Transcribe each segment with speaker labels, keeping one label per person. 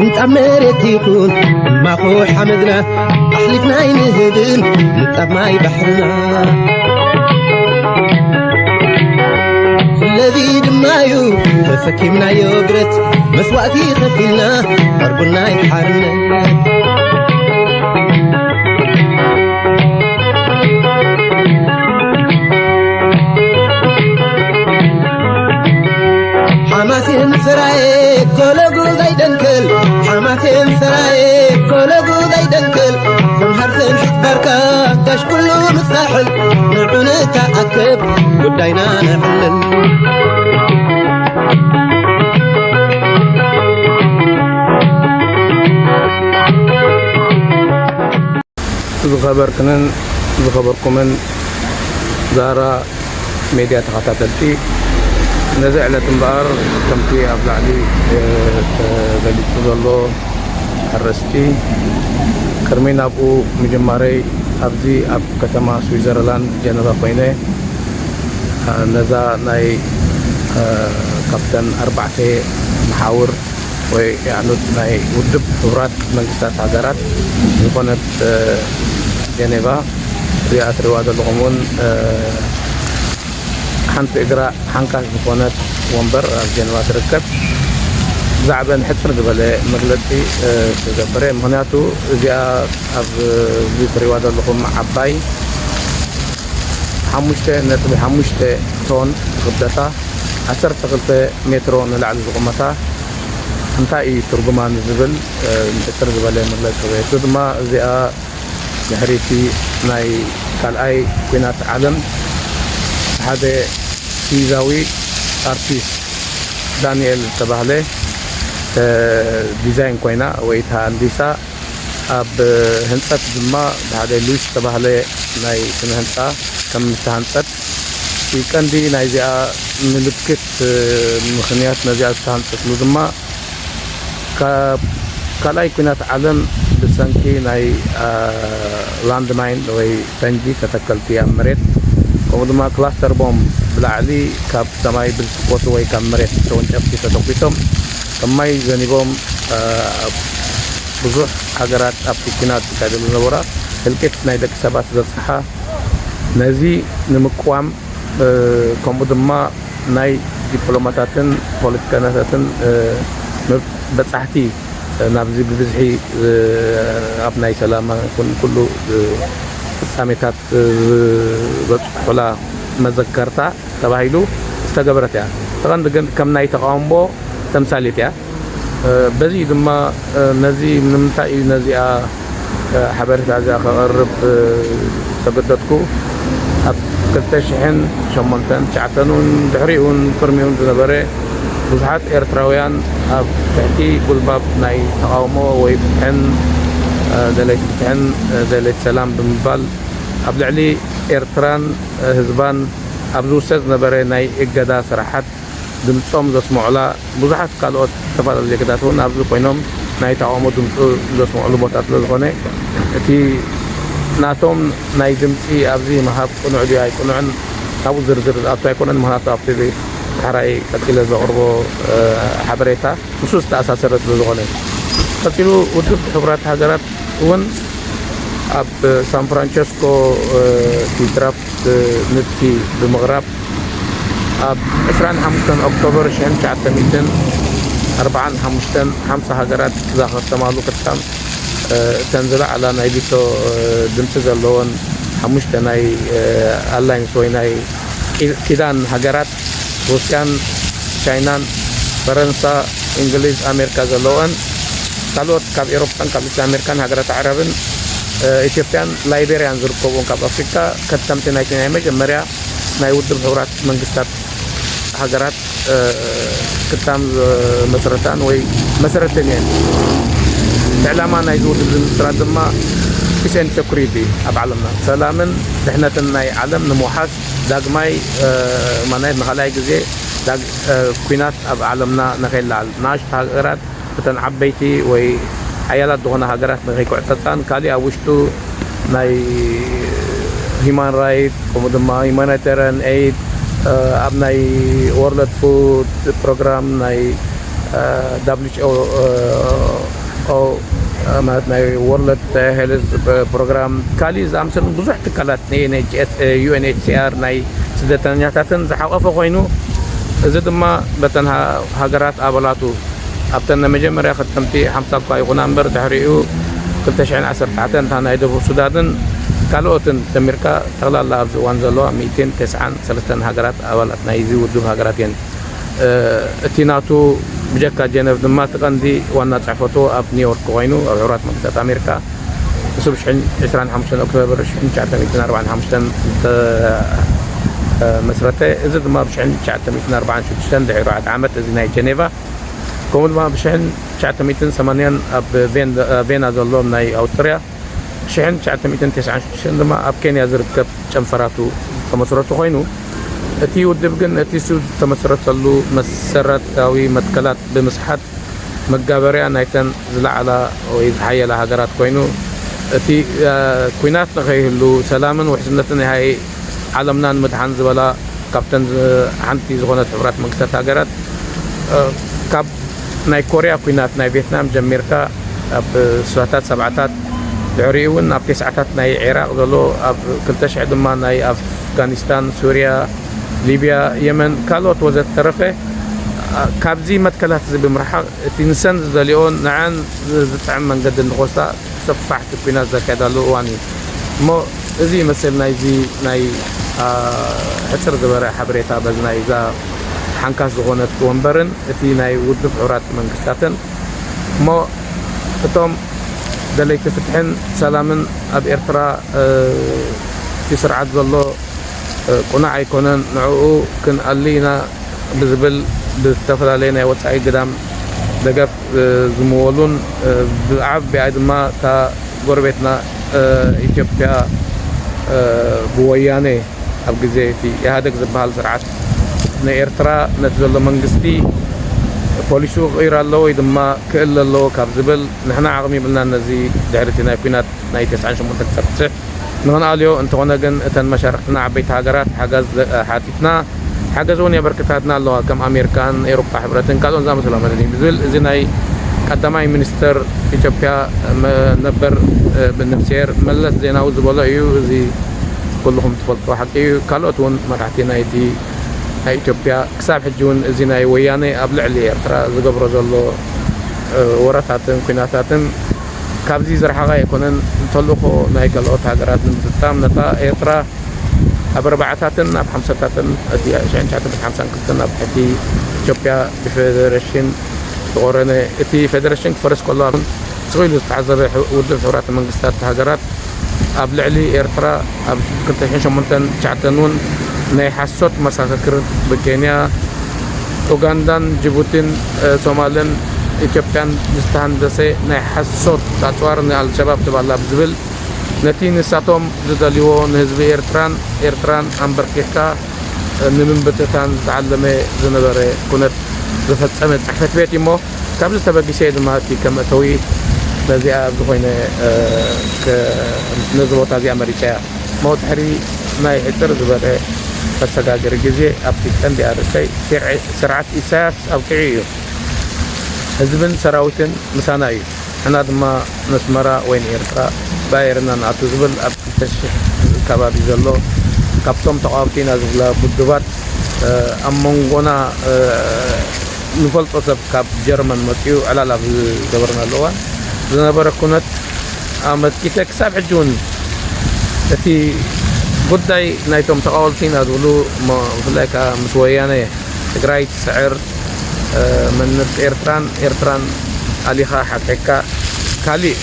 Speaker 1: نتأمرت يكون ما خو حمدنا أحلفنا ينهدن نتأماي بحرنا الذي دمايو تفكيمنا يوبرت مسواتي خفيلنا قربنا يحارنا حماسين سراي كولغو غيدنكل حماسين سراي كولغو غيدنكل سمحرسن بركة كاش كله مستحل نعونا تأكد قدينا نحلل
Speaker 2: زخبركم زارا ميديا تخطاتلتي نزع لتنبار كمتي أبلع لي غليت ظلو حرستي كرمين أبو مجماري أبزي أب كتما سويزرلاند جنوب قينة نزا ناي كابتن أربعة محاور ويعنود ناي ودب حورات منقصات هاجرات يكونت جنيفا رياض رواد الغمون حنت إجراء حنكاش بكونات ومبر جنوات ركب زعبان حتفر قبل مغلطي تجبره مهنياتو جاء أب بيت رواد الغم عباي حموشته نتبي حموشته تون غبدتا أثر تغلطة مترو نلعب الغمتا انتاي ترجمان زبل نتر قبل مغلطي تدما جاء جهريتي ناي كالاي كينات عالم هذا سيزاوي ارتيست دانيال تباهله ديزاين كوينا ويتها انديسا اب هنصت دما هذا لويس تباهله ناي هنصا كم تهنصت في كندي نايزا ملكت مخنيات نزيات تهنصت دما كالاي كينات عالم بسنكي ناي لاند ماين وي فنجي تتكلتي امريت ومدما كلاستر بوم بالعلي كاب سماي بالسقوط وي كامريت تونجبتي تدوبيتم كماي زنيبوم بزح حجرات ابتكينات كادل نورا الكت نايدك سبات زصحا نزي نمقوام كمدما ناي دبلوماتاتن بوليتيكاناتن بصحتي نابزي بزحي ابناي سلامه كله ساميتات ولا مذكرتا تبايلو استجبرت يا طبعا دغن كم ناي تقامبو تمثاليت يا بزي دما نزي منمتاي نزي حبرت هذا قرب تبدتكو كتشحن شمنتن تعتنون دحريون فرميون زبره بزحات إرتراويان تحتي كل باب ناي تقاومو ويفتحن دليل سلام بمبال قبل علي إرتران هزبان أبزو سيد نبري ناي إقادا سراحات دمتهم زسمع لا بزحات قالوا تفضل زي كده هون أبزو قينهم ناي تعاومو دمتو زسمع له بوتات لزغوني تي ناتهم ناي دمتي أبزي مهاب كنو عدي هاي كنو عن أبو زرزر أبتو يكونن مهات أبتدي حرائي كتكيلة زغربو حبريتا خصوص تأساس رد لزغوني كتكيلو ودب حبرات هاجرات ون اب سان فرانشيسكو في درافت نتفي بالمغرب اب 25 اكتوبر شهر 4 هاجرات ظهر تمالو كتام تنزل على نايبيتو دمتز اللون حمشت ناي الاين سويناي كيدان هاجرات روسيان تشاينان فرنسا انجليز امريكا زلون كالوت كاب اوروبان كاب امريكان هاجرات عربن ኢትዮጵያን ላይቤሪያን ዝርከቡን ካብ አፍሪካ ከተምቲ ናይ ኬንያ መጀመርያ ናይ ውድብ ሕብራት መንግስታት ሃገራት ክታም መሰረታን ወይ መሰረተን እየን ዕላማ ናይ ውድብ ምስራት ድማ ፒስ ኤንድ ሴኩሪቲ ኣብ ዓለምና ሰላምን ድሕነትን ናይ ዓለም ንምውሓስ ዳግማይ ማናይ ንኻልኣይ ግዜ ኩናት ኣብ ዓለምና ንኸይለዓል ናሽት ሃገራት እተን ዓበይቲ ወይ حيالات دغنا هاجرات نغيك وعطتان كالي أوشتو ناي هيمان رايت ومدما هيمانيتيرن ايد أبناي وورلد فود بروجرام ناي WHO ማለት ናይ ወርልድ ሄልዝ ፕሮግራም ካሊ ዝኣምሰሉ ብዙሕ ትካላት UNHCR ናይ ስደተኛታትን ዝሓቆፈ ኮይኑ እዚ ድማ በተን ሃገራት ኣባላቱ ኣብተን መጀመርያ ከተምቲ 50 እኳ ይኹና እምበር ድሕሪኡ 2019 እታ ናይ ደቡብ ሱዳንን ካልኦትን ደሚርካ ጠቕላላ ኣብዚ እዋን ዘለዋ 193 ሃገራት ኣባላት ናይ እዚ ውድብ ሃገራት እየን እቲ ናቱ ብጀካ ጀነቭ ድማ ተቐንዲ ዋና ፅሕፈቱ ኣብ ኒውዮርክ ኮይኑ ኣብ ሕቡራት መንግስታት ኣሜሪካ ንሱብ 25 ኦክቶበር 1945 መስረተ እዚ ድማ ብ1946 ድሕሪ 4 ዓመት እዚ ናይ ጀኔቫ ከምኡ ድማ ብ1980 ኣብ ቬና ዘሎ ናይ ኣውስትርያ 1996 ድማ ኣብ ኬንያ ዝርከብ ጨንፈራቱ ተመስረቱ ኮይኑ እቲ ውድብ ግን እቲ ተመስረተሉ መሰረታዊ መትከላት ብምስሓት መጋበርያ ናይተን ዝለዓላ ወይ ዝሓየላ ሃገራት ኮይኑ እቲ ኩናት ንኸይህሉ ሰላምን ውሕስነትን ናይ ዓለምናን ምድሓን ዝበላ ካብተን ሓንቲ ዝኾነት ሕቡራት መንግስታት ሃገራት ካብ ናይ ኮርያ ኩናት ናይ ቪየትናም ጀሚርካ ኣብ 70ታት ድሕሪኡ እውን ኣብ 90ታት ናይ ኢራቅ ዘሎ ኣብ 2000 ድማ ናይ ኣፍጋኒስታን ሱርያ ሊብያ የመን ካልኦት ወዘተረፈ ካብዚ መትከላት እዚ ብምርሓቅ እቲ ንሰን ዝደልዮን ንዓን ዝጥዕም መንገዲ ንኾስታ ሰፋሕቲ ኩናት ዘካየዳሉ እዋን እዩ እሞ እዚ ይመስል ናይዚ ናይ ሕፅር ዝበረ ሓበሬታ በዚ ናይ እዛ ሓንካስ ዝኾነት ወንበርን እቲ ናይ ውድብ ሕቡራት መንግስታትን እሞ እቶም ደለይቲ ፍትሕን ሰላምን ኣብ ኤርትራ እቲ ስርዓት ዘሎ ቁናዕ ኣይኮነን ንዕኡ ክንኣሊና ብዝብል ብዝተፈላለየ ናይ ወፃኢ ግዳም ደገፍ ዝምወሉን ብዓብኣ ድማ እታ ጎረቤትና ኢትዮጵያ ብወያኔ ኣብ ግዜ እቲ ኢህደግ ዝበሃል ስርዓት ንኤርትራ ነቲ ዘሎ መንግስቲ ፖሊሱ ቅይር ኣሎ ወይ ድማ ክእል ኣለዎ ካብ ዝብል ንሕና ዓቕሚ ይብልና ነዚ ድሕሪ እቲ ናይ ኩናት ናይ 98 ክሳብ 90 ንኽንኣልዮ እንተኾነ ግን እተን መሻርክትና ዓበይቲ ሃገራት ሓገዝ ሓቲትና ሓገዝ እውን የበርክታትና ኣለዋ ከም ኣሜሪካን ኤውሮፓ ሕብረትን ካልኦን ዝኣመሰሉ ማለት እዩ ብዝብል እዚ ናይ ቀዳማይ ሚኒስተር ኢትዮጵያ ነበር ብንፍሴር መለስ ዜናዊ ዝበሎ እዩ እዚ ኩልኩም ትፈልጦ ሓቂ እዩ ካልኦት እውን መራሕቲ ናይቲ ናይ ኢትዮጵያ ክሳብ ሕጂ እውን እዚ ናይ ወያኔ ኣብ ልዕሊ ኤርትራ ዝገብሮ ዘሎ ወረታትን ኩናታትን ካብዚ ዝረሓቐ ኣይኮነን ተልእኾ ናይ ካልኦት ሃገራት ንምፍፃም ነታ ኤርትራ ኣብ 40ታትን ኣብ 50ታትን እቲ 1952 ኣብ ትሕቲ ኢትዮጵያ ብፌደሬሽን ዝቆረነ እቲ ፌደሬሽን ክፈርስ ከሎ ስኢሉ ዝተዓዘበ ውድብ ሕቡራት መንግስታት ሃገራት ኣብ ልዕሊ ኤርትራ ኣብ 2008-9 እውን ናይ ሓሶት መሰኻክር ብኬንያ ኡጋንዳን ጅቡቲን ሶማልን ኢትዮጵያን ዝተሃንደሰ ናይ ሓሶት ኣፅዋር ንኣልሸባብ ትባላ ብዝብል ነቲ ንሳቶም ዝደልይዎ ንህዝቢ ኤርትራን ኣንበርኪካ ንምንብትታን ዝተዓለመ ዝነበረ ኩነት ዝፈፀመ ፅሕፈት ቤት እሞ ካብዚ ተበጊሰ ድማ እቲ ከም እተዊ ነዚኣ ዝኾይነ ነዚ ቦታ እዚኣ መሪፀ እያ መውድሕሪ ናይ ሕፅር ዝበለ ተሰጋገሪ ግዜ ኣብቲ ቀንዲ ኣርእስታይ ስርዓት ኢሳያስ ኣብቅዒ እዩ ህዝብን ሰራዊትን ምሳና እዩ ሕና ድማ መስመራ ወይን ኤርትራ ባየርና ንኣቱ ዝብል ኣብ 2000 ከባቢ ዘሎ ካብቶም ተቃዋምቲና ዝብላ ውድባት ኣብ መንጎና ንፈልጦ ሰብ ካብ ጀርመን መፅኡ ዕላል ኣብ ዝገበርናሉ እዋን ዝነበረ ኩነት ኣመትኪተ ክሳብ ሕጂ እውን እቲ ጉዳይ ናይቶም ተቃወልቲና ዝብሉ ብፍላይ ከዓ ምስ ወያነ ትግራይ ትስዕር መንነት ኤርትራን ኣሊኻ ሓቂካ ካሊእ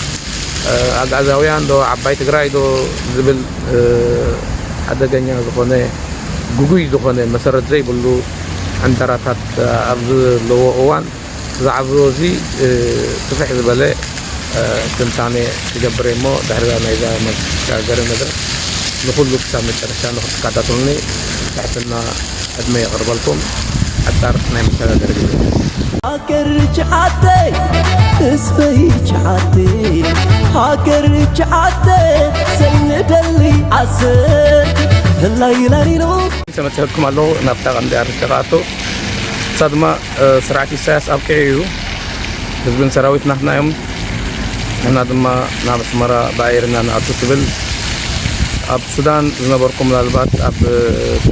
Speaker 2: ኣጋዛውያን ዶ ዓባይ ትግራይ ዶ ዝብል ሓደገኛ ዝኾነ ጉጉይ ዝኾነ መሰረት ዘይብሉ ዕንተራታት ኣብ ዘለዎ እዋን ዛዕባ እዚ ስፍሕ ዝበለ ትንታነ ክገብር እሞ ድሕሪ ናይዛ መሰጋገሪ መድረክ ንኩሉ ክሳብ መጨረሻ ንክትከታተሉኒ ትሕትና ዕድመ የቕርበልኩም ሓፃር ናይ መሰጋገሪ ግዜ
Speaker 3: هاكر جعاتي اسمي جعاتي هاكر جعاتي سند اللي عسل الليلة ليلو
Speaker 2: سمعتكم الله نفتح عند أرشقاته صدمة سرعة الساس أبقيه بزبن سراويت نحن يوم ንሕና ድማ ናብ ኣስመራ ባዒርና ንኣቱ ትብል ኣብ ሱዳን ዝነበርኩም ምናልባት ኣብ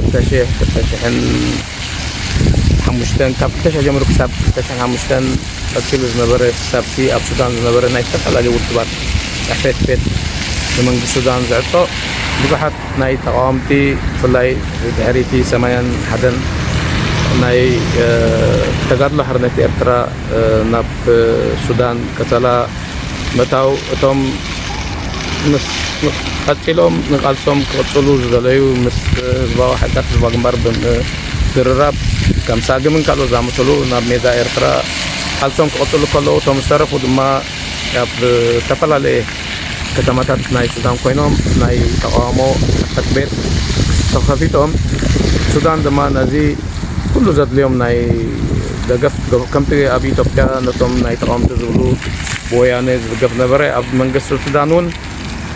Speaker 2: 2005 ካብ 2000 ጀሚሩ ክሳብ 2005 ቀፂሉ ዝነበረ ሳብቲ ኣብ ሱዳን ዝነበረ ናይ ዝተፈላለዩ ውድባት ሕፈትፈት ንመንግስቲ ሱዳን ዘዕጦ ብዙሓት ናይ ተቃዋምቲ ብፍላይ ድሕሪቲ 81 ናይ ተጋድሎ ሓርነት ኤርትራ ናብ ሱዳን ቀተላ መታው እቶም ምስ ቀፂሎም ንቃልሶም ክቅፅሉ ዝደለዩ ምስ ህዝባዊ ሓይልታት ህዝባዊ ግንባር ብምድርራብ ከም ሳግምን ካልኦት ዝኣመሰሉ ናብ ሜዳ ኤርትራ ቃልሶም ክቅፅሉ ከለዉ እቶም ዝተረፉ ድማ ኣብ ዝተፈላለየ ከተማታት ናይ ሱዳን ኮይኖም ናይ ተቃውሞ ሕፈት ቤት ተኸፊቶም ሱዳን ድማ ነዚ ኩሉ ዘድልዮም ናይ ደገፍ ከምቲ ኣብ ኢትዮጵያ ነቶም ናይ ተቃውምቲ ዝብሉ ብወያነ ዝድገፍ ነበረ ኣብ መንግስቲ ሱዳን እውን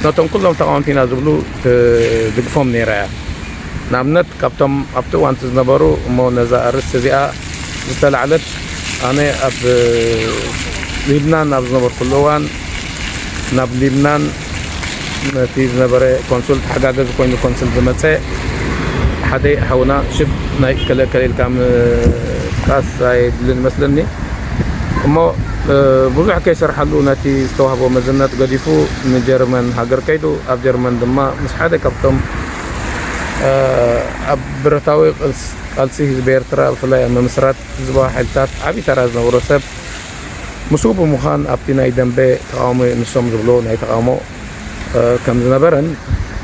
Speaker 2: ነቶም ኩሎም ተቃውምቲና ዝብሉ ትድግፎም ነይራ እያ ንኣብነት ካብቶም ኣብቲ እዋንቲ ዝነበሩ እሞ ነዛ ኣርስቲ እዚኣ ዝተላዕለት ኣነ ኣብ ሊብናን ኣብ ዝነበርኩሉ እዋን ናብ ሊብናን ነቲ ዝነበረ ኮንሱል ተሓጋገዝ ኮይኑ ኮንሱል ዝመፀ ሓደ ሓውና ሽብ ናይ ከለከለልካ ምጥቃስ ኣይድልን ይመስለኒ እሞ ብዙሕ ከይሰርሓሉ ነቲ ዝተዋህቦ መዝነት ገዲፉ ንጀርመን ሃገር ከይዱ ኣብ ጀርመን ድማ ምስ ሓደ ካብቶም ኣብ ብረታዊ ቃልሲ ህዝቢ ኤርትራ ብፍላይ ኣብ ምምስራት ህዝባዊ ሓይልታት ዓብዪ ተራ ዝነበሮ ሰብ ምስኡ ብምዃን ኣብቲ ናይ ደንበ ተቃውሞ ንሶም ዝብሎ ናይ ተቃውሞ ከም ዝነበረን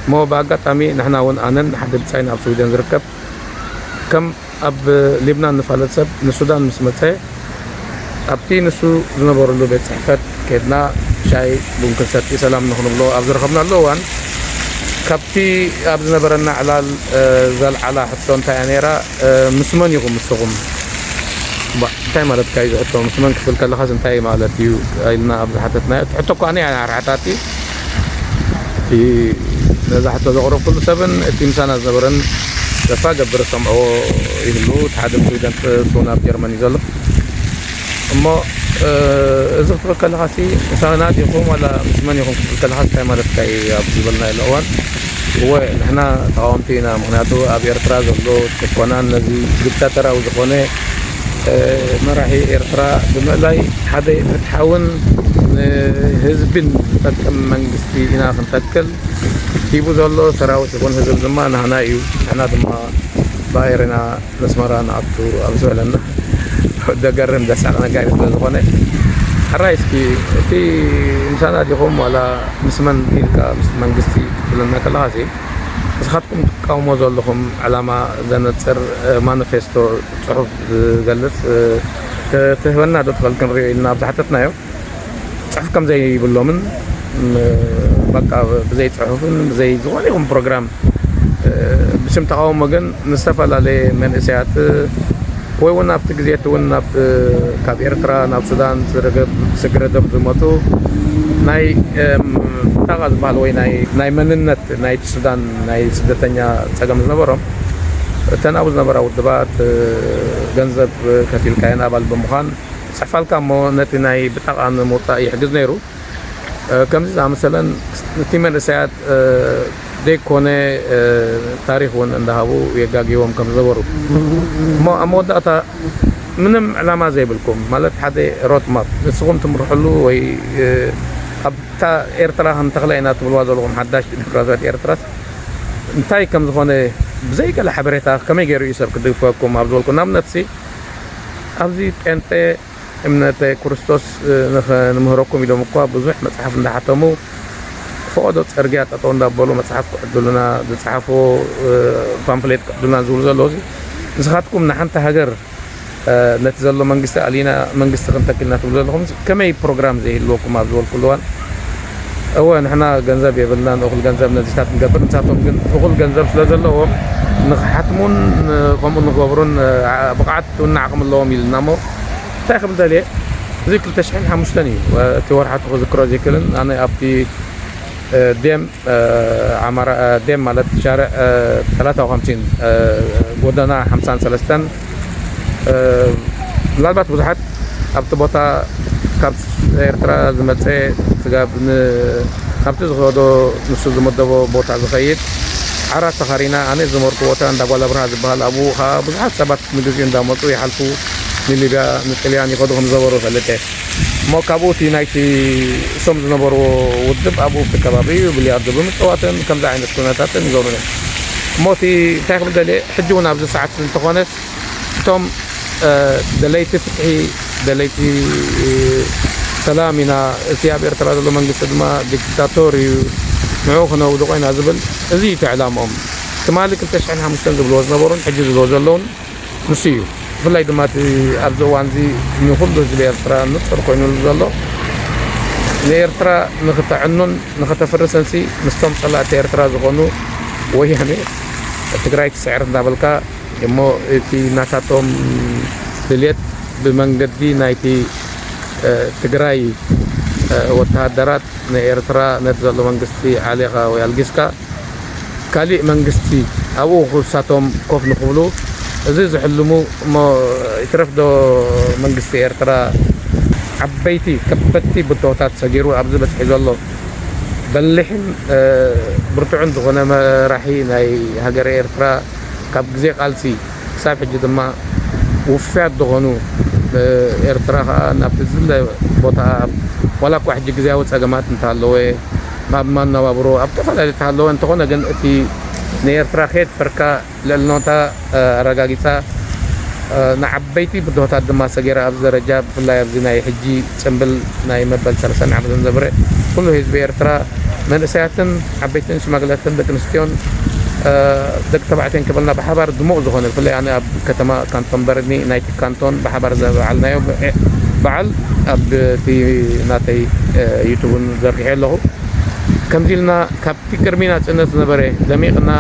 Speaker 2: እሞ ብኣጋጣሚ ንሕና እውን ኣነን ሓደ ብፃይን ኣብ ስዊድን ዝርከብ ከም ኣብ ሊብናን ንፋለጥ ሰብ ንሱዳን ምስ መፀ ኣብቲ ንሱ ዝነበረሉ ቤት ፅሕፈት ከድና ሻይ ቡን ክንሰቲ ሰላም ንኽንብሎ ኣብ ዝረኸብናሉ እዋን ካብቲ ኣብ ዝነበረና ዕላል ዘልዓላ ሕቶ እንታይ እያ ነይራ ምስ መን ኢኹም ንስኹም እንታይ ማለት ካ እዩ ዝሕቶ ምስ መን ክፍል ከለኻስ እንታይ ማለት እዩ ኢልና ኣብ ዝሓተትናዮ ሕቶ እኳ ኣነ ኣርዓታቲ እቲ ነዛ ሕቶ ዘቕረብ ኩሉ ሰብን እቲ ምሳና ዝነበረን ዘፋ ገብር ሰምዕዎ ይህሉ እቲ ሓደ ስዊደን ሱ ናብ ጀርመን እዩ ዘሎ እሞ እዚ ክትብል ከለኻሲ ምሳናት ኢኹም ዋላ ምስ መን ኢኹም ክትብል ከለኻ እንታይ ማለት ካ እዩ ኣብ ዝበልናየሉ እዋን እወ ንሕና ተቃወምቲ ኢና ምክንያቱ ኣብ ኤርትራ ዘሎ ጭቆናን ነዚ ዲክታተራዊ ዝኾነ መራሒ ኤርትራ ብምእላይ ሓደ ፍትሓውን ንህዝብን ዝጠቅም መንግስቲ ኢና ክንተክል ሂቡ ዘሎ ሰራዊት ይኹን ህዝብ ድማ ንህና እዩ ንሕና ድማ ባይርና መስመራ ንኣቱ ኣብ ዝበለና ደገርም ደሳቕ ነጋሪት ስለዝኾነ ሓራይ እስኪ እቲ ምሳና ዲኹም ዋላ ምስ መን ኢልካ ምስ መንግስቲ ክትብለና ከለኻሲ ንስኻትኩም ትቃውሞ ዘለኹም ዕላማ ዘነፅር ማኒፌስቶ ፅሑፍ ዝገልፅ ትህበና ዶ ትኽእል ክንሪኦ ኢልና ኣብ ዝሓተትናዮ ፅሑፍ ከም ዘይብሎምን በቃ ብዘይ ፅሑፍን ብዘይ ዝኾነ ይኹም ፕሮግራም ብስም ተቃውሞ ግን ንዝተፈላለየ መንእሰያት ወይ እውን ኣብቲ ግዜት እውን ካብ ኤርትራ ናብ ሱዳን ስግረዶም ዝመፁ ናይ ታጋ ዝበሃል ወይ ናይ መንነት ናይ ሱዳን ናይ ስደተኛ ፀገም ዝነበሮም እተን ኣብኡ ዝነበራ ውድባት ገንዘብ ከፊልካየን ኣባል ብምዃን ፅሕፋልካ እሞ ነቲ ናይ ብጣቃ ንምውፃእ ይሕግዝ ነይሩ ከምዚ ዝኣመሰለን እቲ መንእሰያት ዘይኮነ ታሪክ እውን እንዳሃቡ የጋጊቦም ከም ዝነበሩ እሞ ኣብ መወዳእታ ምንም ዕላማ ዘይብልኩም ማለት ሓደ ሮድማፕ ንስኹም ትምርሕሉ ወይ ኣብታ ኤርትራ ክንተኽላ ኢና ትብልዋ ዘለኹም ሓዳሽ ዲሞክራሲያዊት ኤርትራስ እንታይ ከም ዝኾነ ብዘይገለ ሓበሬታ ከመይ ገይሩ እዩ ሰብ ክድግፈኩም ኣብ ዝበልኩ ናብነት ኣብዚ ጴንጤ እምነተ ክርስቶስ ንምህረኩም ኢሎም እኳ ብዙሕ መፅሓፍ እንዳሓተሙ ፈቅዶ ፅርግያ ጠጠው እንዳበሉ መፅሓፍ ክዕድሉና ዝፀሓፍዎ ፓምፍሌት ክዕድሉና ዝብሉ ዘለዉ ንስኻትኩም ንሓንቲ ሃገር ነቲ ዘሎ መንግስቲ ኣሊና መንግስቲ ክንተክልና ትብሉ ዘለኹም ከመይ ፕሮግራም ዘይህልወኩም ኣብ ዝበልኩሉ እዋን እወ ንሕና ገንዘብ የብልናን እኹል ገንዘብ ነዚታት ንገብር ንሳቶም ግን እኹል ገንዘብ ስለ ዘለዎም ንክሓትሙን ከምኡ ንክገብሩን ብቕዓት እውን ዓቕሚ ኣለዎም ኢልና እሞ እንታይ ከም ዘልየ እዚ 2005 እዩ እቲ ወርሓቱ ክዝክሮ ዘይክልን ኣነ ኣብቲ ديم عمر ديم مالت شارع 53 ጎደና 53 ምናልባት ብዙሓት ኣብቲ ቦታ ካብ ኤርትራ ዝመፀ ስጋብ ካብቲ ዝኸዶ ንሱ ዝመደቦ ቦታ ዝኸይድ ዓራት ተኸሪና ኣነ ዝመርኩ ቦታ እንዳጓላ ብርሃ ዝበሃል ኣብኡ ከዓ ብዙሓት ሰባት ንግዚኡ እንዳመፁ ይሓልፉ ንሊብያ ንጥልያን ይኸዱ ከም ዝነበሩ ፈልጠ እሞ ካብኡ እቲ ናይቲ እሶም ዝነበርዎ ውድብ ኣብኡ ኣብቲ ከባቢ ብልያርዶ ብምፅዋትን ከምዚ ዓይነት ኩነታትን ይገብሩ እዮም እሞ እቲ እንታይ ክብል ደልየ ሕጂ እውን ኣብዚ ሰዓት እንተኾነስ እቶም ደለይቲ ፍትሒ ደለይቲ ሰላም ኢና እቲ ኣብ ኤርትራ ዘሎ መንግስቲ ድማ ዲክታቶር እዩ ንዑ ክነውዱ ኮይና ዝብል እዚ እቲ ዕላምኦም ትማሊ 2005 ዝብልዎ ዝነበሩን ሕጂ ዝብልዎ ዘለውን ንሱ እዩ ብፍላይ ድማ እቲ ኣብዚ እዋን እዚ ንኩሉ ህዝቢ ኤርትራ ንፁር ኮይኑ ዘሎ ንኤርትራ ንክተዕኑን ንክተፍርሰንሲ ምስቶም ፀላእቲ ኤርትራ ዝኾኑ ወያኔ ትግራይ ትስዕር እንዳበልካ እሞ እቲ ናታቶም ድልየት ብመንገዲ ናይቲ ትግራይ ወተሃደራት ንኤርትራ ነቲ ዘሎ መንግስቲ ዓሌኻ ወይ ኣልጊስካ ካሊእ መንግስቲ ኣብኡ ክሳቶም ኮፍ ንክብሉ እዚ ዝሕልሙ እሞ ይትረፍዶ መንግስቲ ኤርትራ ዓበይቲ ከበድቲ ብቶታት ሰጊሩ ኣብዚ በፅሒ ዘሎ በሊሕን ብርቱዕን ዝኾነ መራሒ ናይ ሃገረ ኤርትራ ካብ ግዜ ቃልሲ ክሳብ ሕጂ ድማ ውፍያት ዝኾኑ ኤርትራ ከዓ ናብቲ ዝለ ቦታ ዋላ እኳ ሕጂ ግዜያዊ ፀገማት እንተሃለወ ናብ መነባብሮ ኣብ ተፈላለዩ እንተሃለወ እንተኾነ ግን እቲ ንኤርትራ ከየት ፈርካ ልዕልነታ ኣረጋጊፃ ንዓበይቲ ብድሆታት ድማ ሰጊራ ኣብዚ ደረጃ ብፍላይ ኣብዚ ናይ ሕጂ ፅምብል ናይ መበል 30 ዓመት ዝነበረ ኩሉ ህዝቢ ኤርትራ መንእሰያትን ዓበይትን ሽማግለትን ደቂ ኣንስትዮን ደቂ ተባዕትዮን ክብልና ብሓባር ድሙቕ ዝኾነ ብፍላይ ኣነ ኣብ ከተማ ካንቶን በርኒ ናይቲ ካንቶን ብሓባር ዘበዓልናዮ በዓል ኣብቲ ናተይ ዩቱብን ዘርጊሐ ኣለኹ ከምዚ ኢልና ካብቲ ቅድሚና ፅነት ዝነበረ ደሚቕና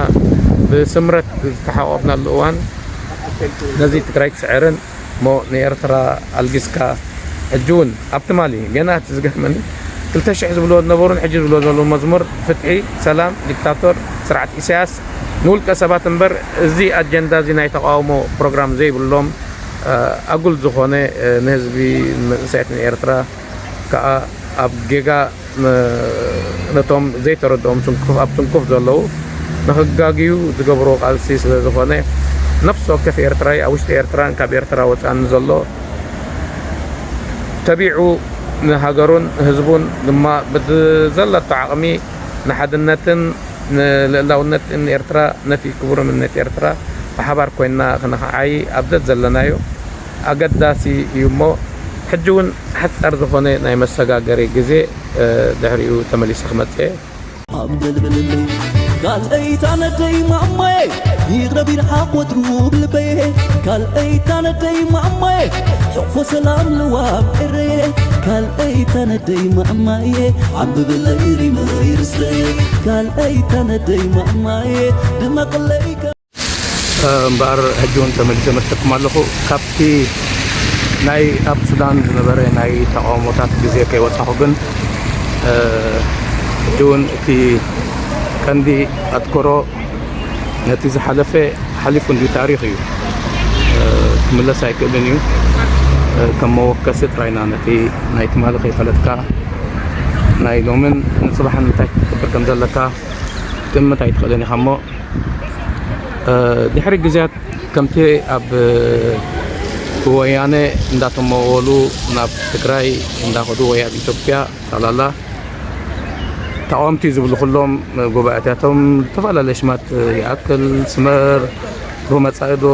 Speaker 2: ብስምረት ዝተሓቆፍናሉ እዋን ነዚ ትግራይ ትስዕርን እሞ ንኤርትራ ኣልጊስካ ሕጂ እውን ኣብ ትማሊ ገና እቲ ዝገርመኒ 2000 ዝብልዎ ዝነበሩን ሕጂ ዝብልዎ ዘለዉ መዝሙር ፍትሒ ሰላም ዲክታቶር ስርዓት ኢሳያስ ንውልቀ ሰባት እምበር እዚ ኣጀንዳ እዚ ናይ ተቃውሞ ፕሮግራም ዘይብሎም ኣጉል ዝኾነ ንህዝቢ መንእሰያት ንኤርትራ ከዓ ኣብ ጌጋ ነቶም ዘይተረድኦም ኣብ ስንኩፍ ዘለዉ ንክጋግዩ ዝገብሮ ቃልሲ ስለ ዝኾነ ነፍሲ ወከፍ ኤርትራዊ ኣብ ውሽጢ ኤርትራን ካብ ኤርትራ ወፃን ዘሎ ተቢዑ ንሃገሩን ህዝቡን ድማ ብዘለቶ ዓቕሚ ንሓድነትን ንልእላውነትን ኤርትራ ነቲ ክቡር ምነት ኤርትራ ብሓባር ኮይንና ክንኸዓይ ኣብዘት ዘለናዮ ኣገዳሲ እዩ እሞ ሕጂ እውን ሓፃር ዝኾነ ናይ መሰጋገሪ ግዜ ድሕሪኡ ተመሊሰ ክመፅእ
Speaker 3: ኣምበልበለለይ ካልአይታ ነደይ ማማዬ ይቕረብ ይርሓቕ ወትሩ ብልበየ ካልአይታ ነደይ ማማዬ ሕቕፎ ሰላም ልዋብ ዕረየ ካልአይታ ነደይ ማማዬ ዓምብብለይ ሪመይ ርስተየ ካልአይታ ነደይ ማማዬ ድመቕለይ
Speaker 2: እምበኣር ሕጂ እውን ተመሊሰ መስጠኩም ኣለኹ ካብቲ ናይ ኣብ ሱዳን ዝነበረ ናይ ተቃውሞታት ግዜ ከይወፃኹ ግን ሕጂ እውን እቲ ቀንዲ ኣትኮሮ ነቲ ዝሓለፈ ሓሊፉ እንድዩ ታሪክ እዩ ክምለስ ኣይክእልን እዩ ከም መወከሲ ጥራይና ነቲ ናይ ትማሊ ከይፈለጥካ ናይ ሎምን ንፅባሕን እንታይ ክትገብር ከም ዘለካ ክትእምት ኣይትኽእልን ኢኻ እሞ ድሕሪ ግዜያት ከምቲ ኣብ ወያነ እንዳተመወሉ ናብ ትግራይ እንዳኸዱ ወይ ኣብ ኢትዮጵያ ጠቕላላ ተቃወምቲ ዝብሉ ኩሎም ጉባኤታቶም ዝተፈላለየ ሽማት ይኣክል ስመር ሩመፃኢዶ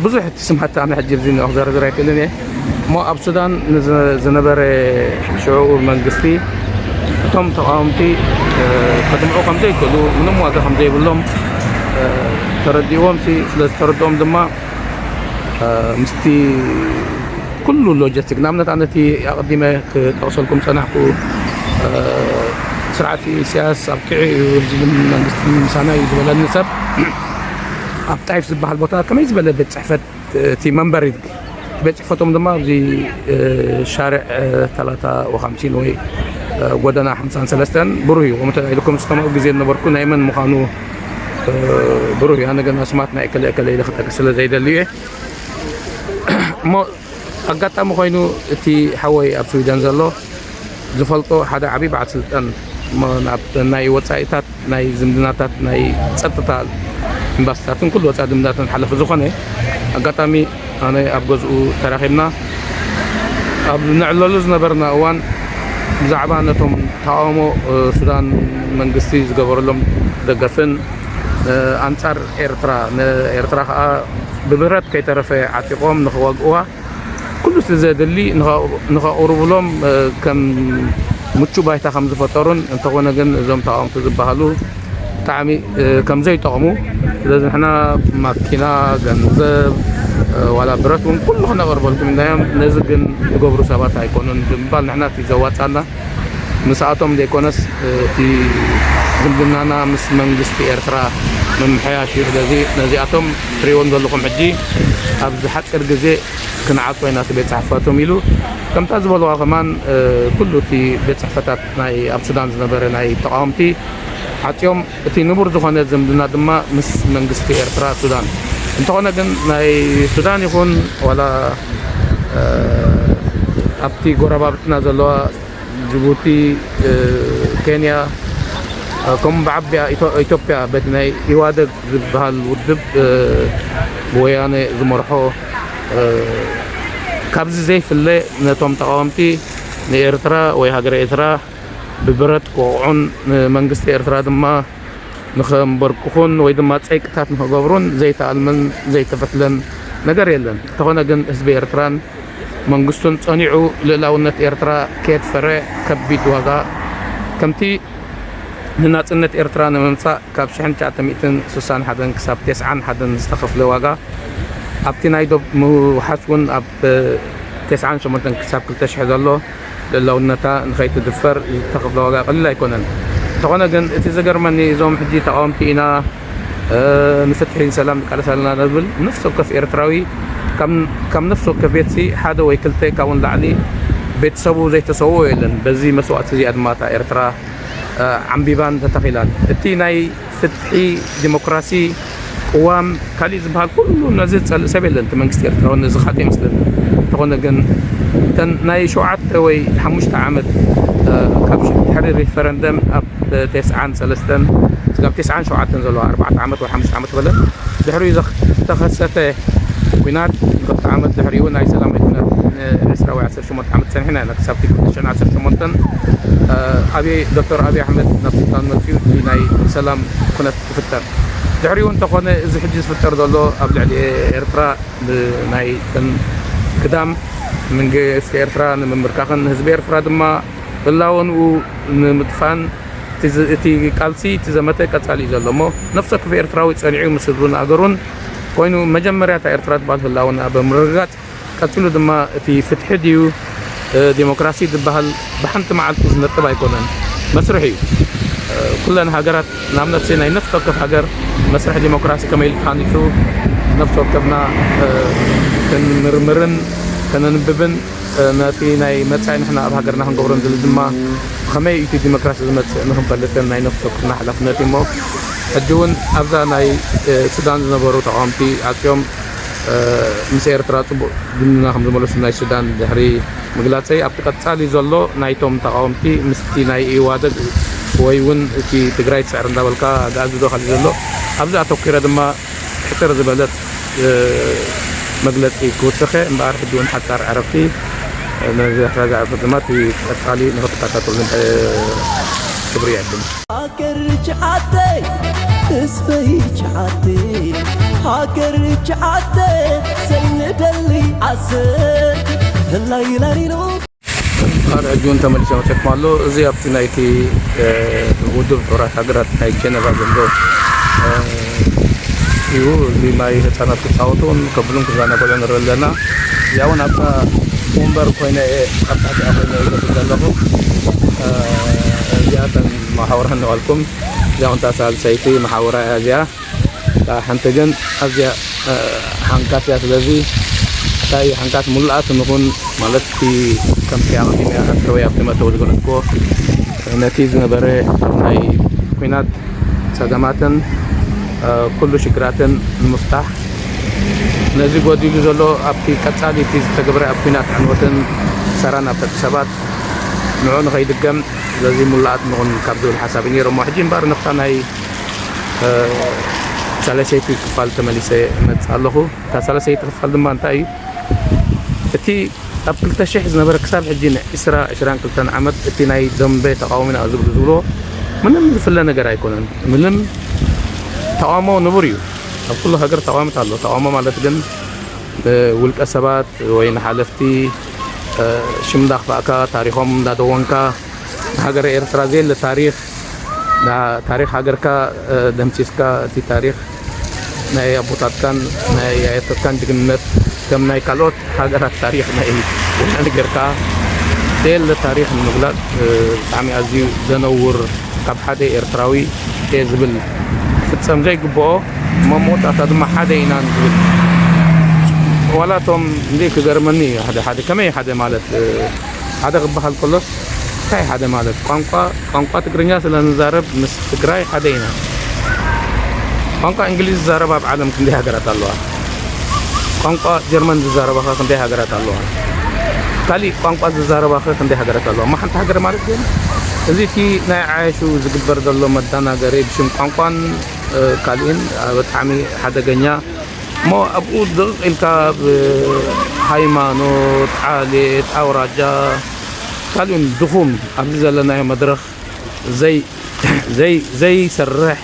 Speaker 2: ብዙሕ እቲ ስምሓት ኣነ ሕጂ ብዚ ክዘርዝር ኣይክእልን እየ እሞ ኣብ ሱዳን ዝነበረ ሽዑ መንግስቲ እቶም ተቃወምቲ ከድምዑ ከምዘይክእሉ ምንም ዋጋ ከምዘይብሎም ተረዲእዎም ስለ ዝተረድኦም ድማ ምስቲ ኩሉ ሎጂስቲክ ንኣብነት ኣነ እቲ ኣቐዲመ ክጠቕሰልኩም ፀናሕኩ ስርዓት ኢሳያስ ኣብ ጥዒ ህዝቢ መንግስቲ ምሳና እዩ ዝበለኒ ሰብ ኣብ ጣይፍ ዝበሃል ቦታ ከመይ ዝበለ ቤት ፅሕፈት እቲ መንበሪ ቤት ፅሕፈቶም ድማ ኣብዚ ሻርዕ 53 ወይ ጎደና 53 ብሩህ እዩ ከምኡ ኢልኩም ዝተማኡ ግዜ ዝነበርኩ ናይ መን ምዃኑ ብሩህ እዩ ኣነ ገና ስማት ናይ እከለ ኢለ ክጠቅስ ስለ ዘይደሊ እየ እሞ ኣጋጣሚ ኮይኑ እቲ ሓወይ ኣብ ስዊድን ዘሎ ዝፈልጦ ሓደ ዓብይ በዓል ስልጣን ናይ ወፃኢታት ናይ ዝምድናታት ናይ ፀጥታ ኤምባሲታትን ኩሉ ወፃኢ ዝምድናትን ሓለፈ ዝኾነ ኣጋጣሚ ኣነ ኣብ ገዝኡ ተራኺብና ኣብ ንዕለሉ ዝነበርና እዋን ብዛዕባ ነቶም ተቃውሞ ሱዳን መንግስቲ ዝገበረሎም ደገፍን ኣንጻር ኤርትራ ንኤርትራ ከዓ ብብረት ከይተረፈ ዓጢቆም ንኽወግእዋ ኩሉ ስለዘድሊ ንኸቕርብሎም ከም ምቹ ባይታ ከም ዝፈጠሩን እንተኾነ ግን እዞም ተቃውምቲ ዝበሃሉ ብጣዕሚ ከም ዘይጠቕሙ ስለዚ ንሕና ማኪና ገንዘብ ዋላ ብረት እውን ኩሉ ክነቕርበልኩም ኢልናዮም ነዚ ግን ዝገብሩ ሰባት ኣይኮኑን ብምባል ንሕና እቲ ዘዋፃና ምስኣቶም ዘይኮነስ እቲ ዝምድናና ምስ መንግስቲ ኤርትራ ምምሕያሽ እዩ ስለዚ ነዚኣቶም ትሪእዎም ዘለኹም ሕጂ ኣብ ዝሓፅር ግዜ ክንዓፅዎ ኢና እቲ ቤት ፅሕፈቶም ኢሉ ከምታ ዝበልዋ ከማን ኩሉ እቲ ቤት ፅሕፈታት ናይ ኣብ ሱዳን ዝነበረ ናይ ተቃወምቲ ዓፅዮም እቲ ንቡር ዝኾነ ዝምድና ድማ ምስ መንግስቲ ኤርትራ ሱዳን እንተኾነ ግን ናይ ሱዳን ይኹን ዋላ ኣብቲ ጎረባብትና ዘለዋ ጅቡቲ ኬንያ ከምኡ ብዓብያ ኢትዮጵያ በቲ ናይ ኢዋደግ ዝበሃል ውድብ ብወያነ ዝመርሖ ካብዚ ዘይፍለ ነቶም ተቃወምቲ ንኤርትራ ወይ ሃገረ ኤርትራ ብብረት ክወቅዑን ንመንግስቲ ኤርትራ ድማ ንኸንበርክኹን ወይ ድማ ፀይቅታት ንኽገብሩን ዘይተኣልመን ዘይተፈትለን ነገር የለን እንተኾነ ግን ህዝቢ ኤርትራን መንግስቱን ፀኒዑ ልእላውነት ኤርትራ ከየትፈረ ከቢድ ዋጋ ከምቲ ንናፅነት ኤርትራ ንምምፃእ ካብ 1961 ክሳብ 91 ዝተኸፍለ ዋጋ ኣብቲ ናይ ዶብ ምውሓስ እውን ኣብ 98 ክሳብ 2000 ዘሎ ልእላውነታ ንኸይትድፈር ዝተኸፍለ ዋጋ ቀሊል ኣይኮነን እንተኾነ ግን እቲ ዘገርመኒ እዞም ሕጂ ተቃወምቲ ኢና ንፍትሒ ሰላም ቃለሳልና ንብል ነፍሲ ወከፍ ኤርትራዊ ከም ነፍሲ ወከፍ ቤትሲ ሓደ ወይ ክልተ ካብውን ላዕሊ ቤተሰቡ ዘይተሰውኦ የለን በዚ መስዋዕቲ እዚኣ ድማ እታ ኤርትራ ዓምቢባን ተተኺላን እቲ ናይ ፍትሒ ዲሞክራሲ ቅዋም ካሊእ ዝበሃል ኩሉ ነዚ ዝፀልእ ሰብ የለን እቲ መንግስቲ ኤርትራ ነዚ ካጥ ይመስለኒ እንተኾነ ግን እተን ናይ 7 ወይ 5 ዓመት ካብ ድሕሪ ሪፈረንደም ኣብ 93 ክሳብ 97 ዘለዋ 4 ዓመት ወይ 5 ዓመት በለን ድሕሪ ዝተኸሰተ ኩናት 2 ዓመት ድሕሪኡ ናይ ሰላማዊ ኩናት ንእስራ ወይ 18 ዓመት ፀኒሕና ኢና ክሳብ 2018 ዶክተር ኣብይ ኣሕመድ ናብ ስልጣን መፅኡ ናይ ሰላም ኩነት ክፍጠር ድሕሪኡ እንተኾነ እዚ ሕጂ ዝፍጠር ዘሎ ኣብ ልዕሊ ኤርትራ ናይ ቅዳም መንግስቲ ኤርትራ ንምምርካኽን ህዝቢ ኤርትራ ድማ ህላወንኡ ንምጥፋን እቲ ቃልሲ እቲ ዘመተ ቀፃሊ እዩ ዘሎ እሞ ነፍሲ ወከፍ ኤርትራዊ ፀኒዑ ምስ ህዝቡን ኣገሩን ኮይኑ መጀመርያ እታ ኤርትራ ዝበሃል ህላውና ብምርግጋፅ ቀፂሉ ድማ እቲ ፍትሒ ድዩ ዲሞክራሲ ዝበሃል ብሓንቲ መዓልቲ ዝነጥብ ኣይኮነን መስርሕ እዩ ኩለን ሃገራት ንኣብነት ናይ ነፍሲ ወከፍ ሃገር መስርሕ ዲሞክራሲ ከመይ ኢሉ ተሃኒፁ ነፍሲ ወከፍና ክንምርምርን ከነንብብን ነቲ ናይ መፃኢ ንሕና ኣብ ሃገርና ክንገብሮን ዝብል ድማ ከመይ እቲ ዲሞክራሲ ዝመፅእ ንክንፈልጥን ናይ ነፍሲ ወከፍና ሓላፍነት እሞ ሕጂ እውን ኣብዛ ናይ ሱዳን ዝነበሩ ተቃወምቲ ዓፅዮም ምስ ኤርትራ ፅቡቅ ዝምድና ከም ዝመለሱ ናይ ሱዳን ድሕሪ ምግላፀይ ኣብቲ ቀፃሊ ዘሎ ናይቶም ተቃወምቲ ምስቲ ናይ ኢዋደግ ወይ እውን እቲ ትግራይ ትስዕር እንዳበልካ ጋዝዶ ካሊእ ዘሎ ኣብዚ ኣተኪረ ድማ ሕፅር ዝበለት መግለፂ ክውስኸ እምበኣር ሕጂ እውን ሓፃር ዕረፍቲ ነዚ ረጋዕቲ ድማ እቲ ቀፃሊ ንኽትከታተሉ ክብሪ ይዕድም
Speaker 3: ሃገር ጀዓተይ እስበይ ጀዓተይ ሃገር ጀዓተይ ሰይንደሊ ዓሰር ህላይላኒኖ ሕጂ እውን ተመሊሰ መፅኩም ኣሎ እዚ ኣብቲ ናይቲ ውድብ ሕቡራት ሃገራት ናይ ጀነቫ ዘሎ እዩ እዚ ናይ ህፃናት ክፃወቱን ከብሉን ክዛናበሉ ንርኢ ኣለና እዚኣ እውን ኣብታ ወንበር ኮይነ ኣብ ታሕቲኣ ኮይነ ይገፅእ ዘለኹ እዚኣ ተን ማሓወራ ንበልኩም እዚኣ እውን እታ ሳልሰይቲ ማሓወራ እያ እዚኣ እታ ሓንቲ ግን ኣዝያ ሓንካት እያ ስለዚ እንታይ ሓንካት ሙሉኣት ንኹን ማለት እቲ ከምቲ ኣቐዲመ ኣትረወይ ኣብቲ መእተዊ ዝገለፅክዎ ነቲ ዝነበረ ናይ ኩናት ፀገማትን ኩሉ ሽግራትን ንምፍታሕ نزي قديلو زلو أبتي كتالي تيز تقبر أبتينات عنوتن سرانا بتكسبات نعون غيد الجم لازم ملات نعون كابدو الحسابين رمو حجين بار نفتان هاي ثلاثة كفال تمليسة متسألهو كثلاثة كفال دمان تاي تي أبكل تشيح زنبر كساب حجين إسرا إشران كلتان عمد تي ناي ذنبه تقاومنا أزبر زولو منم فلنا جرا يكونن منم تقامو نبوريو كل هجر تقامت الله تقامو مالت جن ولك أسبات وين حالفتي شمداخ بقى تاريخهم دا دوانكا هجر إرترازيل لتاريخ دا تاريخ هجر كا دمسيسكا تي تاريخ ناي أبوتات كان ناي أيتات كان جنت كم ناي كالوت هجر التاريخ ناي ونهجر كا تيل لتاريخ المغلق تعمي أزيو زنور كاب حدا إرتراوي تيزبل فتسم جاي قبو مموت أتاد ما حدا ينان زبل ولا توم ليك جرمني حدا كمي حدا مالت حدا غبها الكلس كاي حدا مالت قنقا تقرنيا سلان زارب مس تقراي حدا ينان قنقا إنجليز زارب بعالم كندي هجرات الله قنقا جرمن زارب كندي هجرات الله كالي قنقا زارب كندي هجرات الله ما حنت هجر مالت يعني زي في ناي عايشو زقبر دلو مدانا قريب شم قنقان كالين بتعمي حدا جنيا مو أبو دل إلكا هايمانوت عاليت أو رجا كالين دخوم أبزل لنا مدرخ زي سرح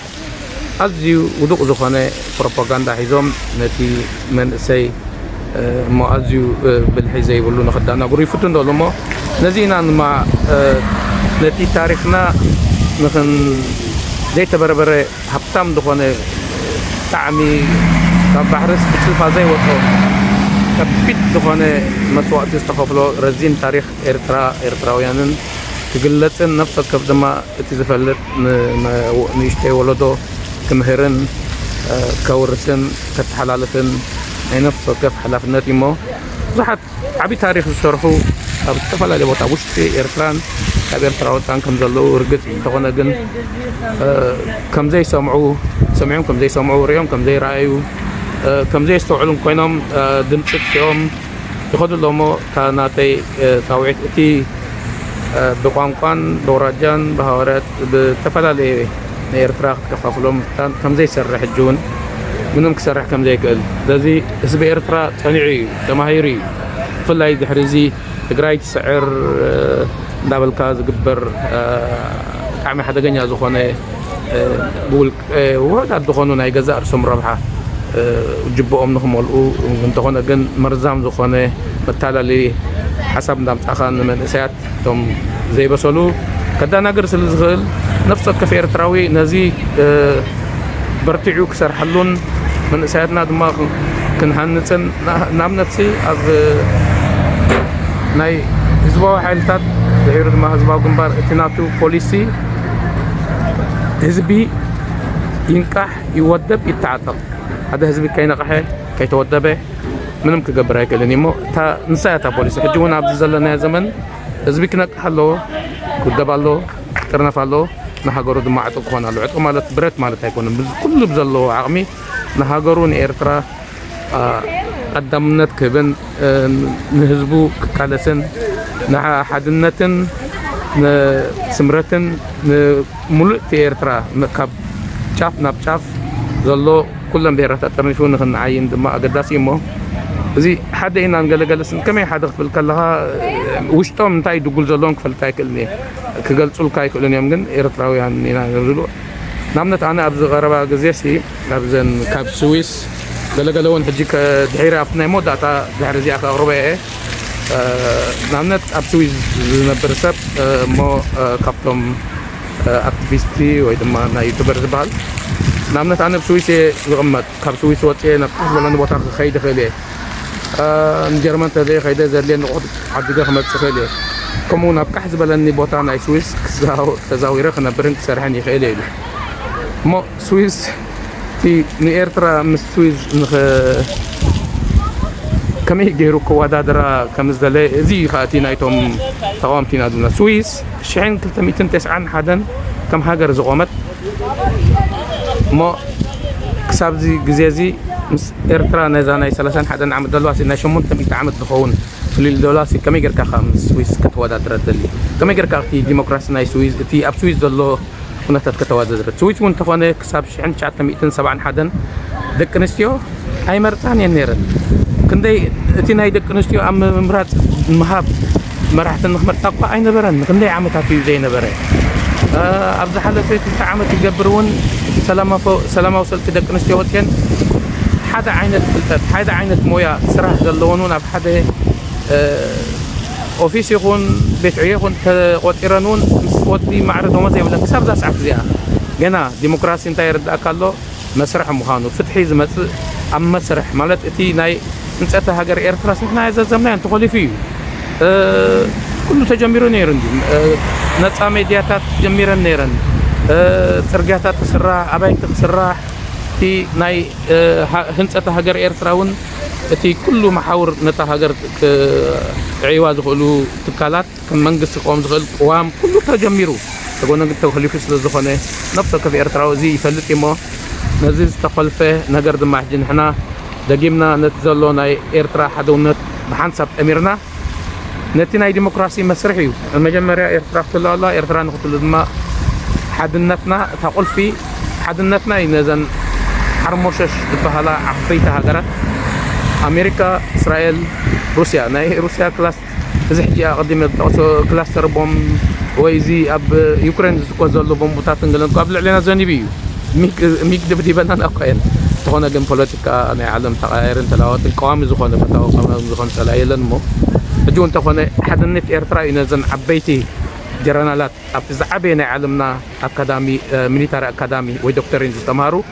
Speaker 3: أزيو ودق زخانة بروباغندا حزام نتي من سي ما أزيو بالحزي يقولوا نخدنا قري فتن دولما نزينا مع نتي تاريخنا مثلا زي تبربر هبتام دخانة تعمي كبحرس بتشوف زي وطن كبيت دخانة مسوات استخفلو رزين تاريخ إرتراويانن تقلتن نفسك كبدما تزفلت نيشتي ولدو كمهرن كورسن كتحلالتن أي نفسك كيف حلافناتي مو زحت عبي تاريخ الشرحو أبتفل على وطا وشتي إرتران كبير تراوتان كم زلو رقت دخانة جن كم زي سمعوه كم زي سمعوا ريوم كم زي رأيو كم زي استوعلون كوينهم دمتك فيهم يخدوا لهم كاناتي توعيت تي بقانقان دوراجان بهارات بتفلا لي إيرتراخ كفافلهم كم زي سرح الجون منهم كسرح كم زي كل لذي اسم إيرترا تنعي جماهيري فلا يدحرزي تقراي تسعر دابل كاز قبر تعمي حدا جنيا زخونة بقول وهذا دخانو ناي جزاء رسم ربحة وجبوا أمنهم والقو وانتخونا جن مرزام زخانة بتالا لي حسب دام تأخذ من إسات توم زي بسولو كدا نقرس الزغل نفسك كفير تراوي نزي برتعو كسر حلون من إساتنا دماغ كن هنتن نام نفسي أب ناي هزبوا حالتات ظهير دماغ هزبوا جنبار اتناتو بوليسي حزبي ينكح يودب يتعاطل هذا حزبي كي نقحه كي تودبه منهم كجبره كلني مو تا نسيت بوليس كجونا عبد الزلنا زمن حزبي كنقح له كدب له ترنف له نهاجروا دماء تقونا له عتق مالت بريت مالت هيكون كل بزلوا عمي نهاجرون إيرترا قدمنت كبن نهزبو كالسن نها حدنتن سمرتن ملء إيرترا كاب شاف ناب شاف زلوا كلهم بيرتا ترنشون نخن عين دماء قداسي مو زي حدا هنا نقلقلسن كم حدا قبل كلها وشتهم تاي دقول زلون كفل تاكلني كقل صل كاي كلن يمكن إيرتراوي هن هنا نقولوا نامنت أنا أبز غربا جزيسي أبزن كاب سويس قلقلون حجيك دحيرة أبناء مو داتا دحيرة زي أخا غربا نامنت أب سويس نبرسب مو كابتم أكتيفيستي ويدما نا يوتيوبر زبال نامنت أنا بسويس غمت كاب سويس واتي نبقى لنا بوتار خيد خيلي نجرمان تدي خيدا زرلين نقود عدد خمس خيلي كمون أبقى حسب لأني بوتان أي سويس تزاويرة خنا برنك سرحني خيلي مو سويس في نيرترا مس سويس نخ كم يجيرو كوادا درا كم زدلي زي خاتينا يتوم توامتينا دونا سويس شحن كلتا 209 حدا كم هاجر زقومت مو كساب زي جزيزي مس إيرترا نزاني 31 عام دلوقتي ناي 800 عام تخون فلي دلوقتي كم يقرك خمس سويس كتوادر تردلي كم يقرك تي ديمقراطية ناي سويس تي أب سويس دلو ونتات كتوادر سويس وانت خونه كسب شحن 970 حدا دك نستيو أي مرتان ينيرن كندي تي ناي دك نستيو أم مرات مهاب مرحت النخمر تقطع أي نبرن كندي عمتها في زي نبرن أبز حلفت تعمل تجبرون سلامة وصلت دك نستيوتين حدا عينت فلتر حدا عينت مويا سرح دلونون أب حدا أوفيس يكون بيت عيون قوت إيرانون ودي معرض وما زي ولا كسر داس عفزيها جنا ديمقراطية انت يرد أكله مسرح مخانو فتحي زمت أم مسرح مالت إتي ناي نسأتها هجر إيرتراس نحن هذا الزمان تقولي فيه كله تجميرون نيرن نتسا ميدياتات جميرن نيرن ترجعات تسرع أبين تسرع تي ناي هنسأتها هجر إيرتراون تي كله محاور نتا هجر عيواز قولوا تكالات كم منجس قوم زغل قوام كله تجميرو تقولنا قلت وخلي في الزخنة نبتك في إيرتراو زي فلتي ما نزيز تقلفه نجر دماح جنحنا دقيمنا نتزلو ناي إيرترا حدونت بحنسب أميرنا نتينا ديمقراطية مسرحيو المجمرة إيرترا كل الله إيرترا نقول لما حدنتنا تقول في حدنتنا إنزن حرموشش بهلا عقيتها هجرة أمريكا إسرائيل روسيا ناي روسيا كلاس زحجة قديمة كلاستر بوم ويزي أب يوكرين زكوزلو بوم بتاعتنجلن قبل علينا زنيبيو ميك دبدي بنان أقين تهونا جم بوليتيكا أنا عالم تغير تلاوات القوام زخونة فتاو قوام زخونة سلايلن مو أجون تهونا حد النت إيرترا إنزن عبيتي جرانالات أبتزعبين عالمنا أكاديمي ميليتار أكاديمي ودكتورين زتمارو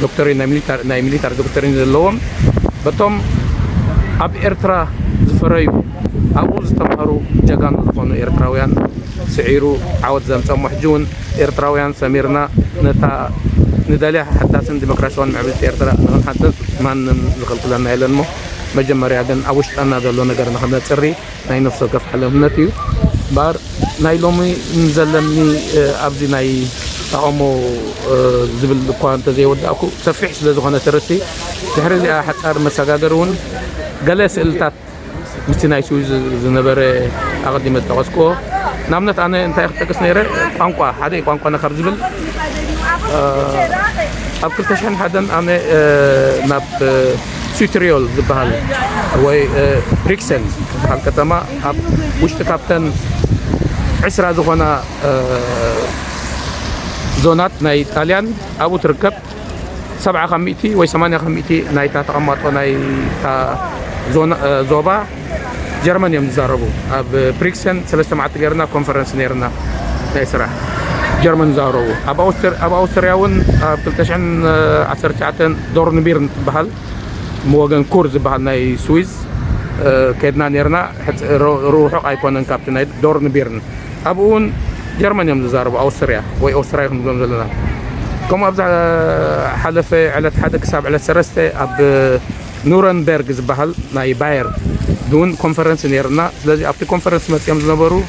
Speaker 3: دكتورين ناي ميليتار دكتورين اللوم بتوم أب إيرترا زفريو أبو زتمارو جاكان زخونة إيرتراويان سعيرو عود زمسم محجون إيرتراويان سميرنا نتا ندالي حتى سن ديمقراطيون معبد إيرترا حتى ما نخلق لنا إلى مجمرة عدن أوشت أنا دلو نجار نخدم تسري ناي نفس الكف حلهم نتيو بار ناي لومي نزلني أبدي ناي طعمو زبل قوان تزيود أكو سفيح لزخانة ترسي تحرز أحد صار مساجرون جلس التات مستناي شو زنبرة أقدم التوسكو نامنت أنا أنت أختك سنيرة قانقوا هذا قانقوا نخرج زبل أبكر تشحن حدا أنا ناب سوتريول زبال وي بريكسن هل كتما أب وش كابتن عسرة زخنا زونات ناي إيطاليان أبو تركب 7 و 8 ناي تتقمط ناي تا زوبا جرمانيا مزاربو أب بريكسن 3 معت غيرنا كونفرنس نيرنا ناي سرح جرمن زارو أبا أوسترياون بلتشعن 10 دور نبيرن بحال موغن كورز بحال ناي سويس كيدنا نيرنا حتى روحو أيكونن كابتن دور نبيرن أبون جرمانيا مزاربو أوستريا وي أوستريا مزاربو كم أبزع حلفة على حدك ساب على سرسته أب نورنبرغ زبحال ناي باير دون كونفرنس نيرنا لازم أبتي كونفرنس متيام زنبرو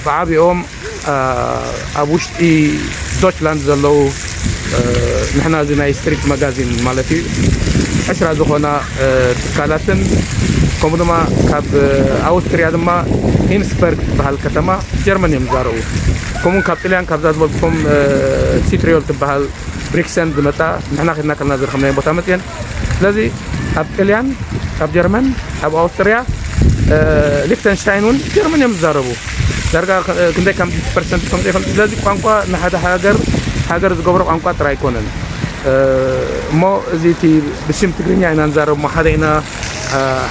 Speaker 3: بعابي يوم أبوشتي دوتشلاند زلو نحن زينا ستريت ماجازين مالتي 10 زخنا تكالاتن كمدما كاب أوستريا دما إنسبرغ بهالكتما جرمانيا مزارو كمون كابتليان كابزاد بكم سيتريول تبهال بريكسن دمتا نحن خدنا كنا زر خمسين بوتامتين لذي أبتليان أب جرمن أب أوستريا ليختنشتاينون جرمانيا مزارو درجة كندا كم percent كم لازم قانقا نهذا هاجر زجبر قانقا ترايكونن مو زيتي بسيم تقريني عنا نزار ما هذا هنا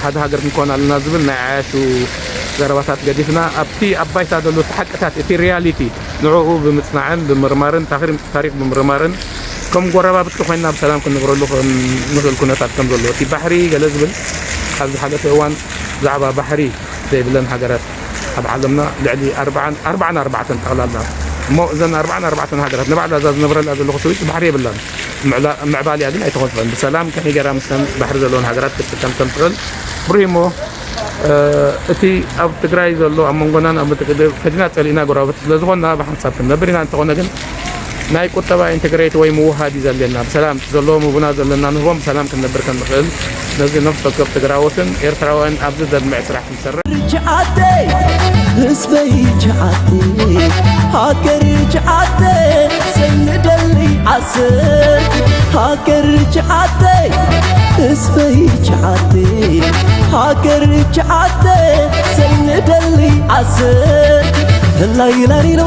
Speaker 3: هذا هاجر نكون على نازل نعاش وزربات قديفنا أبتي أبايت هذا اللي تحققت في رياليتي نوعه بمصنعن بمرمارن تاريخ بمرمارن كم قرابة بتكوننا بسلام كنا نقول له نقول كنا تكلم له في بحري جلزبل هذا حاجة هوان زعبة بحري زي بلن هاجرات أبعلمنا لعلي 4 تقلالنا مو زن 4 هاجرات نبعد هذا نبرة هذا اللغة بحرية بالله مع بالي أدين أي تغطفن بسلام كان يجرى مثلا بحر زلون هاجرات كم تنتقل بريمو أتي أب تجري زلوا أمونغنا أب تقدر فدينا تقلينا قرابة لزغنا بحن صابتنا برينا أنتقلنا جن
Speaker 2: ናይ ቁጠባ ኢንተግሬት ወይ ምውሃድ ይዘለና በሰላም ዘለዎም ውና ዘለና ንህቦም ሰላም ክንነብር ክንኽእል ነዚ ነፍስ ወከፍ ትግራዎትን ኤርትራውያን ኣብዚ ዘልምዕ ስራሕ ክንሰርሕ
Speaker 4: ህዝበይ ጀዓቴ ሃገር ጀዓቴ ሰይንደሊ ዓስር ሃገር ጀዓቴ ህዝበይ ጀዓቴ ሃገር ጀዓቴ ሰይንደሊ ዓስር ህላይ ላሪሮ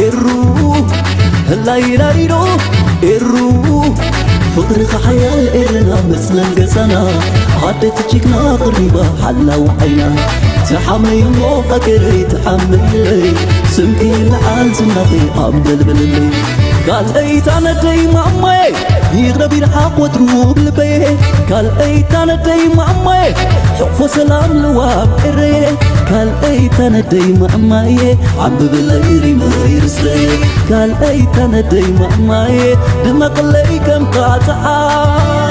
Speaker 4: ኤሩ ህላይ ላሪሮ ኤሩ ፍቅርኻ ሓያል ኤርና መስለን ገዛና ዓደት ጅግና ቅሪባ ሓላው ዓይና تحملي أجري تحملي سمكي العال زنقي أمبل بللي قال أيت أنا دايم عمي يغرب الحق وتروب لبيه قال أيت أنا دايم عمي حب وسلام لواب إري قال أيت أنا دايم عمي عم بلايري ما يرسلي قال أيت أنا دايم عمي دمق لي كم قاطعة